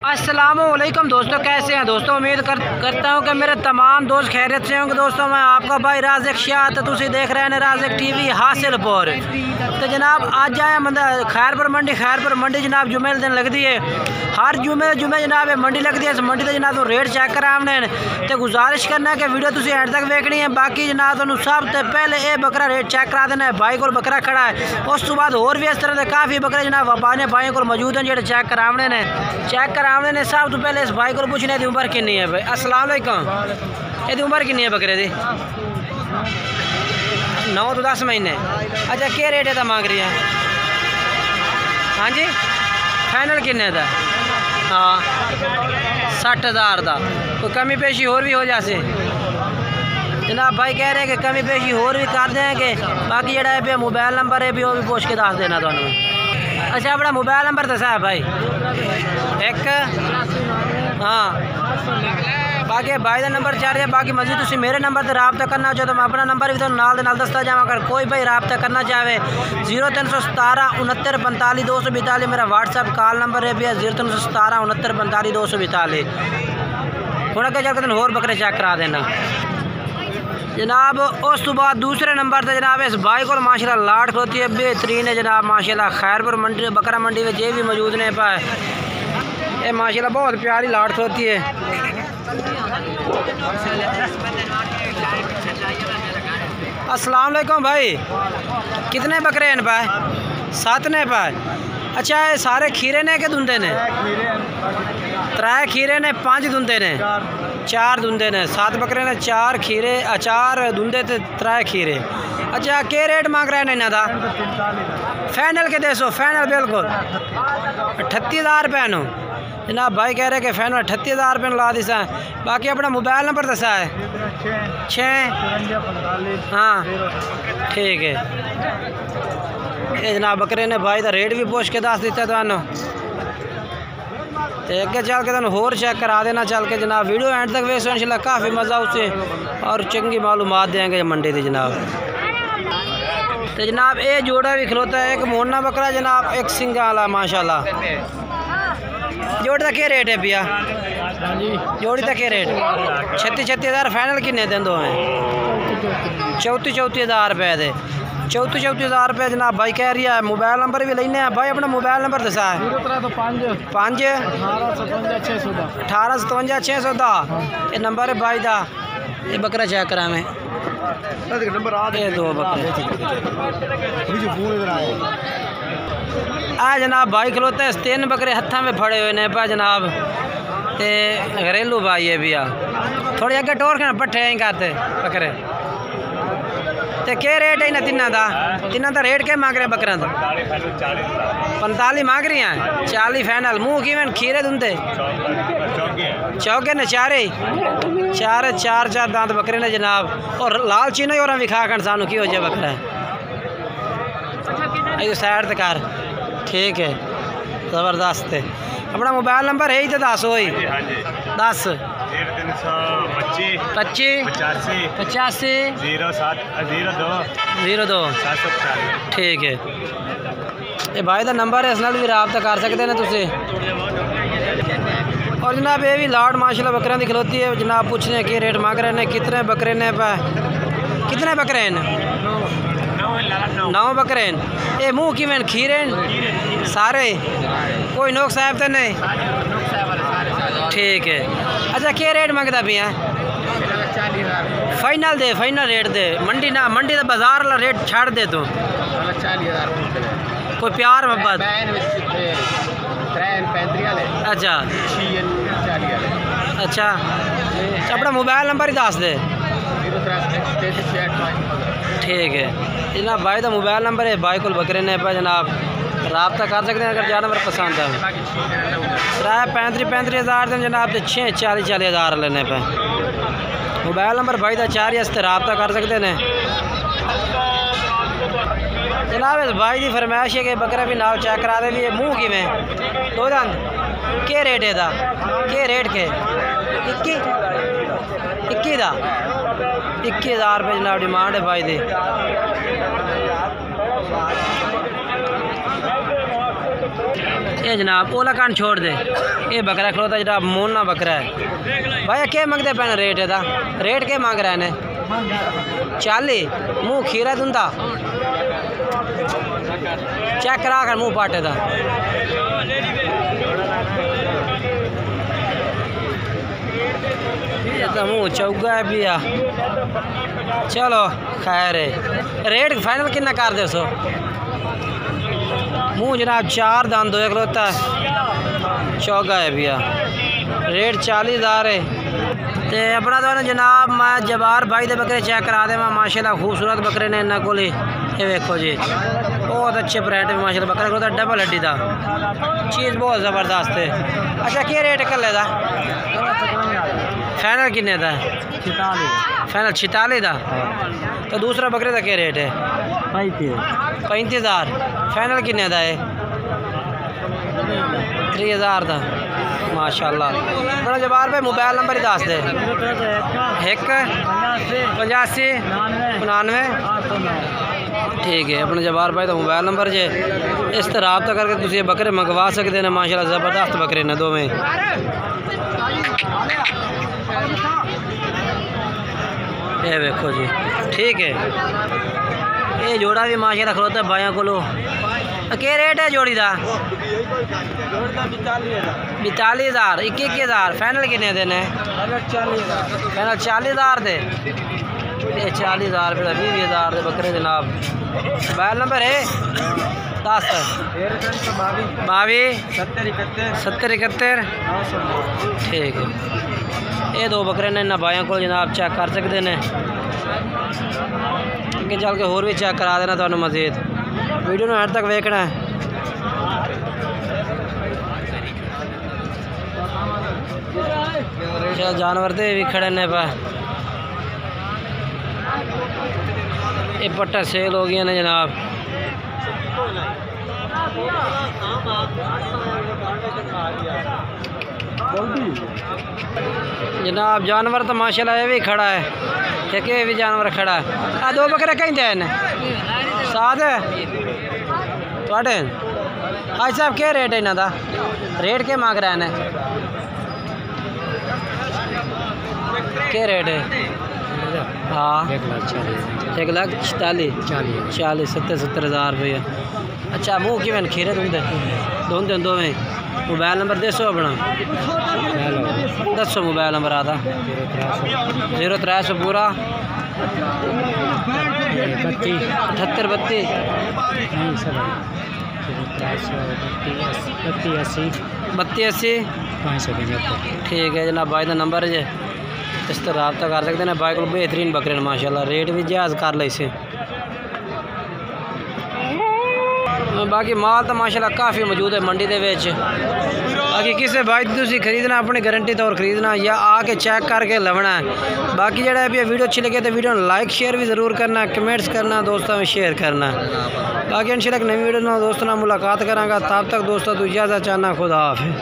अस्सलामुअलैकुम दोस्तों, कैसे हैं दोस्तों। उम्मीद करता हूं कि मेरे तमाम दोस्त खैरियत से होंगे। दोस्तों मैं आपका भाई राज़िक शाह, तो तुम देख रहे हैं राज़िक टीवी हासिलपुर। तो जनाब आज आए खैरपुर मंडी जनाब जुमे दिन लगती है। हर जुमे जनाब मंडी लगती है। इस मंडी का जनाब रेट चेक करा हमने, तो गुजारिश करना कि वीडियो तुम एंड तक देखनी है। बाकी जनाब तुम सब तो पहले ये बकरा रेट चेक करा देना है। भाई को बकरा खड़ा है, उस तो बाद होर भी इस तरह के काफ़ी बकरे जनाब व्यापारी भाई को मौजूद हैं जो चेक कराने ने हमने सब तो पहले इस भाई को पूछने की उम्र कितनी है। भाई अस्सलाम वालेकुम, ये उम्र कितनी है बकरे की? 9 तो 10 महीने। अच्छा क्या रेट है मांग रही है? हाँ जी, फाइनल किन्ने का? हाँ 60,000 का। कोई कमी पेशी होर भी हो जाए जनाब। भाई कह रहे हैं कि कमी पेशी होर भी कर देंगे। बाकी जोड़ा है मोबाइल नंबर है भी वो भी पूछ के दस देना तुहानू। अच्छा अपना मोबाइल नंबर दसा है भाई? एक हाँ बाकी भाई का नंबर चाह रहे हैं। बाकी मजीद तुम मेरे नंबर से रबता करना चाहो तो मैं अपना नंबर भी तो नाल दसता जावा। अगर कोई भाई रबता करना चाहे 0317 69 45 242 मेरा व्हाट्सअप कॉल नंबर है भैया 0317 69 45 242। हूँ अगर चल के होर बकरे चेक करा देना जनाब। उस तो बाद दूसरे नंबर से जनाब इस भाई को माशाल्लाह लाट खलोती है, बेहतरीन है जनाब माशाल्लाह। खैरपुर मंडी बकरा मंडी में ये भी मौजूद ने पाए। ये माशाल्लाह बहुत प्यारी लाट खलोती है। अस्सलाम वालेकुम भाई, कितने बकरे हैं पाए? 7 ने पाए। अच्छा ये सारे खीरे ने के धुंधे ने? 3 खीरे ने 5 धुंधे ने 4 धुंधे ने 7 बकरे ने 4 खीरे 4 धुंधे ते 3 खीरे। अच्छा क्या रेट मांग रहे हैं इन्हों का? फाइनल के दसो? फाइनल बिल्कुल 38,000 रुपये नो जनाब। भाई कह रहे कि फाइनल 38,000 रुपये ला दिसा। बाकी अपना मोबाइल नंबर दसा है? 6 हाँ ठीक है। ये जनाब बकरे ने भाई का रेट भी पूछ के दस दिता थानू। तो अगे चल के होर चेक करा देना चल के जनाब। वीडियो एंड तक वेसो इंशाल्लाह काफ़ी मज़ा उससे और चंगी मालूमात देंगे मंडी की जनाब। तो जनाब ये जोड़ा भी खलोता है, एक मोना बकरा जनाब, एक सिंगा वाला माशाल्लाह। जोड़ी का क्या रेट है भैया? जोड़ी का क्या रेट? 36,000 फाइनल किन्ने दिन दो हैं? 34,000 रुपये दे 34,000 रुपये जनाब भाई कह रही है। मोबाइल नंबर भी लेने भाई, अपना मोबाइल नंबर दसा है? 5 1857 610 ये नंबर है भाई का। ये बकरा चेक करा मैं ये 2 बकरे आ जनाब। भाई खलोते हैं 3 बकरे हत्था में फड़े हुए ने पा जनाब। ते घरेलू भाई है भैया थोड़ी अगे टोर के पट्ठे खाते बकरे। तो क्या रेट है इन्हें तिना का रेट क्या मांग रहे हैं बकरा का? 45 मांग रही हैं। 40 फाइनल। मुँह की खीरे धुंधे चौके ने 4 दांत बकरे ने जनाब। और लाल चीनो और विखा कर सानू की हो जाए बकरा साइड तक कर ठीक है ज़बरदस्त है। अपना मोबाइल नंबर है ही तो 10 हो 10 25 85 02 ठीक है। ये भाई का नंबर है, इस नाल भी रबता कर सकते हैं तुसी। और जनाब ये भी लाट माशाल्लाह बकरियां की खलोती है जनाब। पूछने हैं कि रेट मांग रहे हैं, कितने बकरे ने पा? कितने बकरे हैं? 9 बकरे हैं। ये मुँह की में खीरे सारे? कोई नोक साहब तो नहीं? ठीक है। अच्छा क्या रेट मांगता भैया? फाइनल दे, फाइनल रेट दे। मंडी ना मंडी का बाजार वाला रेट छाड़ दे तू। 40,000 कोई प्यार मोहब्बत? अच्छा अच्छा अपना मोबाइल नंबर ही दस दे। ठीक है जनाब। भाई का मोबाइल नंबर है, भाई को बकरे ने पे जनाब रबता कर सकते हैं अगर ज़्यादा मेरा पसंद है। किराया 35,000 दिन जनाब। 6 40,000 लेने पे मोबाइल नंबर भाई का 4 इससे रबता कर सकते हैं जनाब। इस भाई की फरमाइश है कि बकरा भी नाल चेक करा दे भी। मुँह की में 2 दांत क्या रेट है? क्या रेट के? 21 का 21,000 रुपये जनाब डिमांड है भाई दी। ये जनाब ओला कान छोड़ दे। ये बकरा खलोता जनाब मोना बकरा है भाई। क्या मंगते पैन रेट एदा? रेट क्या मांग रहे हैं? 40। मुँह खीरा तुंदा चेक करा कर मुँह पाटे दा। तो मुँह चौगा है पिया। चलो खैर है। रेट फाइनल कितना कर दे सो? मुँह जनाब 4 दांत दो खलोता है, चौगा है पिया। रेट 40,000 है। तो अपना तो जनाब मैं जबार भाई दे बकरे चेक करा दे। माशाल्लाह खूबसूरत बकरे ने इन्होंने को। ये देखो जी बहुत अच्छे ब्रांड में माशाल्लाह बकरा को डबल हड्डी का चीज़ बहुत ज़बरदस्त है। अच्छा क्या रेट कल का? फाइनल किन्ने का? 46। फाइनल 46 का। तो दूसरा बकरे का क्या रेट है? 35,000। फाइनल किन्ने का है? 30,000 का। माशाल्लाह बड़ा जबार भाई मोबाइल नंबर ही दस दे। 1 85 99। ठीक है अपने जबार भाई तो मोबाइल नंबर जे इस तरह रब्ता करके तुम ये बकरे मंगवा सकते हैं। माशाल्लाह ज़बरदस्त बकरे ने दोवें। ये देखो जी ठीक है। ये जोड़ा भी माशाल्लाह खलोता है भाइयों को। क्या रेट है जोड़ी का? 42,000। 21,000। फाइनल कितने देने? फाइनल 40,000 दे। 40,000 रुपये 20,000 दे बकरे जनाब। मोबाइल नंबर है 10 22 70 71। ठीक है। ये 2 बकरे ने इन्होंने भाइयों को जनाब चेक कर सकते हैं। अगे चल के होर भी चेक करा देना तो मजीद। वीडियो में हर तक देखना है। चल जानवर तो भी खड़े ने पा। ये पट्टा सेल हो गया ने जनाब। जनाब जानवर तो माशाल्लाह ये भी खड़ा है। ठीक है ये भी जानवर खड़ा है। 2 बकरे कहीं दे साथ है थोड़े। हाई साहब क्या रेट है इन्हों का? रेट क्या मांग रहे हैं? क्या रेट है? हाँ 1,46,000 70,000 रुपये। अच्छा मुँह कि खीरे तुम दो में। मोबाइल नंबर दसो अपना। दसो मोबाइल नंबर आता 0300 पूरा 78 32 80। ठीक है जनाब भाई का नंबर है इस तरह रब्ता कर सकते हैं। भाई को बेहतरीन बकरे माशाल्लाह रेट भी जायज़ कर ले इसे। बाकी माल तो माशाल्लाह काफ़ी मौजूद है मंडी के विच। बाकी किसी भाई तुम खरीदना अपनी गारंटी तौर खरीदना या आके चेक करके लवना है। बाकी जो भी वीडियो अच्छी लगे तो वीडियो लाइक शेयर भी ज़रूर करना, कमेंट्स करना, दोस्तों में शेयर करना। बाकी इंशाल्लाह एक नई वीडियो में दोस्तों मुलाकात करांगा। तब तक दोस्तों तो इजाज़त चाहना। खुदा हाफिज़।